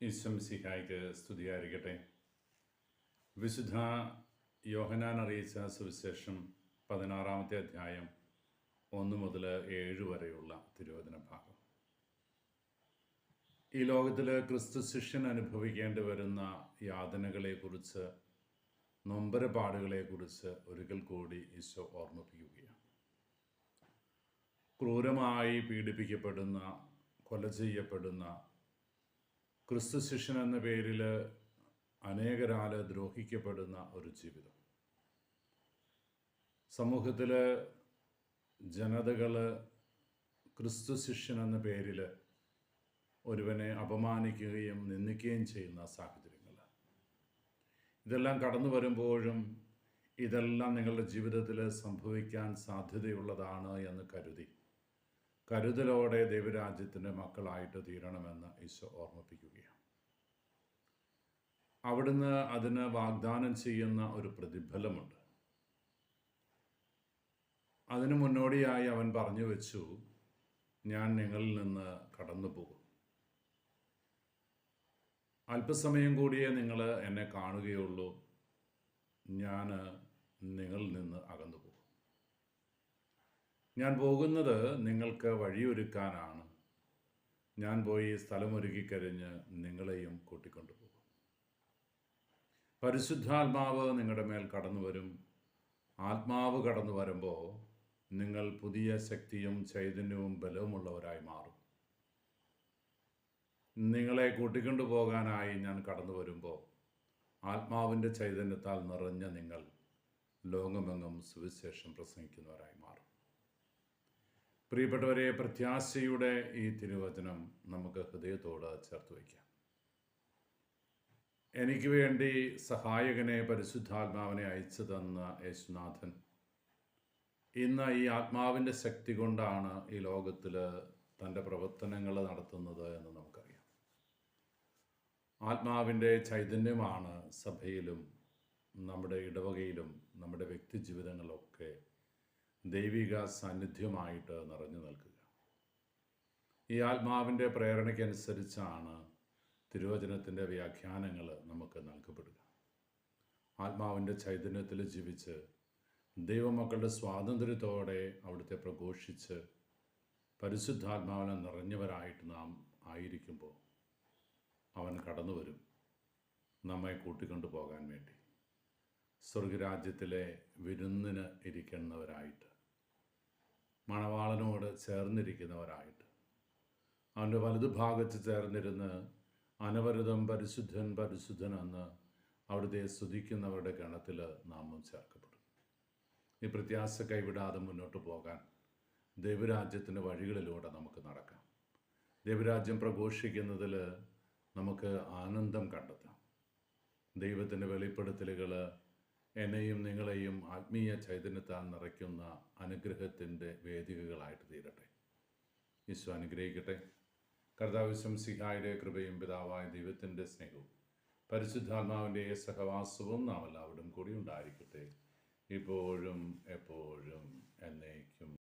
ഈശ്വംസിഹായ്ക്ക് സ്തുതിയായിരിക്കട്ടെ. വിശുദ്ധ യോഹന്നാൻ അറിയിച്ച സുവിശേഷം 16 അധ്യായം 1 മുതൽ 7 വരെയുള്ള തിരുവചന ഭാഗം. ഈ ലോകത്തിൽ ക്രിസ്തു ശിഷ്യൻ അനുഭവിക്കേണ്ടി വരുന്ന യാതനകളെക്കുറിച്ച്, നൊമ്പരപ്പാടുകളെക്കുറിച്ച് ഒരിക്കൽ കൂടി ഈശോ ഓർമ്മിപ്പിക്കുകയാണ്. ക്രൂരമായി പീഡിപ്പിക്കപ്പെടുന്ന, കൊല ചെയ്യപ്പെടുന്ന ക്രിസ്തു ശിഷ്യൻ എന്ന പേരിൽ അനേകരാൽ ദ്രോഹിക്കപ്പെടുന്ന ഒരു ജീവിതം. സമൂഹത്തിൽ ജനതകൾ ക്രിസ്തു ശിഷ്യൻ എന്ന പേരിൽ ഒരുവനെ അപമാനിക്കുകയും നിന്ദിക്കുകയും ചെയ്യുന്ന സാഹചര്യങ്ങൾ. ഇതെല്ലാം കടന്നു വരുമ്പോഴും ഇതെല്ലാം നിങ്ങളുടെ ജീവിതത്തിൽ സംഭവിക്കാൻ സാധ്യതയുള്ളതാണ് എന്ന് കരുതലോടെ ദൈവരാജ്യത്തിൻ്റെ മക്കളായിട്ട് തീരണമെന്ന് ഈശോ ഓർമ്മിപ്പിക്കുകയാണ്. അവിടുന്ന് അതിന് വാഗ്ദാനം ചെയ്യുന്ന ഒരു പ്രതിഫലമുണ്ട്. അതിനു മുന്നോടിയായി അവൻ പറഞ്ഞു വെച്ചു, ഞാൻ നിങ്ങളിൽ നിന്ന് കടന്നു പോകും. അല്പസമയം കൂടിയേ നിങ്ങൾ എന്നെ കാണുകയുള്ളൂ, ഞാൻ നിങ്ങളിൽ നിന്ന് അകന്നു പോകും. ഞാൻ പോകുന്നത് നിങ്ങൾക്ക് വഴിയൊരുക്കാനാണ്. ഞാൻ പോയി സ്ഥലമൊരുക്കിക്കഴിഞ്ഞ് നിങ്ങളെയും കൂട്ടിക്കൊണ്ടുപോകും. പരിശുദ്ധാത്മാവ് നിങ്ങളുടെ മേൽ കടന്നു വരും. ആത്മാവ് കടന്നു വരുമ്പോൾ നിങ്ങൾ പുതിയ ശക്തിയും ചൈതന്യവും ബലവുമുള്ളവരായി മാറും. നിങ്ങളെ കൂട്ടിക്കൊണ്ടുപോകാനായി ഞാൻ കടന്നു വരുമ്പോൾ ആത്മാവിൻ്റെ ചൈതന്യത്താൽ നിറഞ്ഞ നിങ്ങൾ ലോകമെങ്ങും സുവിശേഷം പ്രസംഗിക്കുന്നവരായി മാറും. പ്രിയപ്പെട്ടവരെ, പ്രത്യാശയുടെ ഈ തിരുവചനം നമുക്ക് ഹൃദയത്തോട് ചേർത്ത് വയ്ക്കാം. എനിക്ക് വേണ്ടി സഹായകനെ, പരിശുദ്ധാത്മാവിനെ അയച്ചു തന്ന യേശുനാഥൻ ഇന്ന് ഈ ആത്മാവിൻ്റെ ശക്തി കൊണ്ടാണ് ഈ ലോകത്തിൽ തൻ്റെ പ്രവർത്തനങ്ങൾ നടത്തുന്നത് എന്ന് നമുക്കറിയാം. ആത്മാവിൻ്റെ ചൈതന്യമാണ് സഭയിലും നമ്മുടെ ഇടവകയിലും നമ്മുടെ വ്യക്തി ജീവിതങ്ങളിലൊക്കെ ദൈവിക സാന്നിധ്യമായിട്ട് നിറഞ്ഞു നിൽക്കുക. ഈ ആത്മാവിൻ്റെ പ്രേരണയ്ക്കനുസരിച്ചാണ് തിരുവചനത്തിൻ്റെ വ്യാഖ്യാനങ്ങൾ നമുക്ക് നൽകപ്പെടുക. ആത്മാവിൻ്റെ ചൈതന്യത്തിൽ ജീവിച്ച് ദൈവമക്കളുടെ സ്വാതന്ത്ര്യത്തോടെ അവിടുത്തെ പ്രഘോഷിച്ച് പരിശുദ്ധാത്മാവിനെ നിറഞ്ഞവരായിട്ട് നാം ആയിരിക്കുമ്പോൾ അവൻ കടന്നു വരും നമ്മെ കൂട്ടിക്കൊണ്ടു പോകാൻ വേണ്ടി. സ്വർഗരാജ്യത്തിലെ വിരുന്നിന് ഇരിക്കുന്നവരായിട്ട്, മണവാളനോട് ചേർന്നിരിക്കുന്നവരായിട്ട്, അവൻ്റെ വലതുഭാഗത്ത് ചേർന്നിരുന്ന് അനവരതം പരിശുദ്ധൻ പരിശുദ്ധൻ എന്ന് അവിടുത്തെ സ്തുതിക്കുന്നവരുടെ ഗണത്തിൽ നാമം ചേർക്കപ്പെടും. ഈ പ്രത്യാശ കൈവിടാതെ മുന്നോട്ട് പോകാൻ ദൈവരാജ്യത്തിൻ്റെ വഴികളിലൂടെ നമുക്ക് നടക്കാം. ദൈവരാജ്യം പ്രഘോഷിക്കുന്നതിൽ നമുക്ക് ആനന്ദം കണ്ടെത്താം. ദൈവത്തിൻ്റെ വെളിപ്പെടുത്തലുകൾ എന്നെയും നിങ്ങളെയും ആത്മീയ ചൈതന്യത്താൽ നിറയ്ക്കുന്ന അനുഗ്രഹത്തിൻ്റെ വേദികകളായിട്ട് തീരട്ടെ. ഈശോ അനുഗ്രഹിക്കട്ടെ. കർത്താവ് ശംസിഹായുടെ കൃപയും പിതാവായ ദൈവത്തിൻ്റെ സ്നേഹവും പരിശുദ്ധാത്മാവിൻ്റെ സഹവാസവും നാം എല്ലാവരും കൂടി ഉണ്ടായിരിക്കട്ടെ, ഇപ്പോഴും എപ്പോഴും എന്നേക്കും.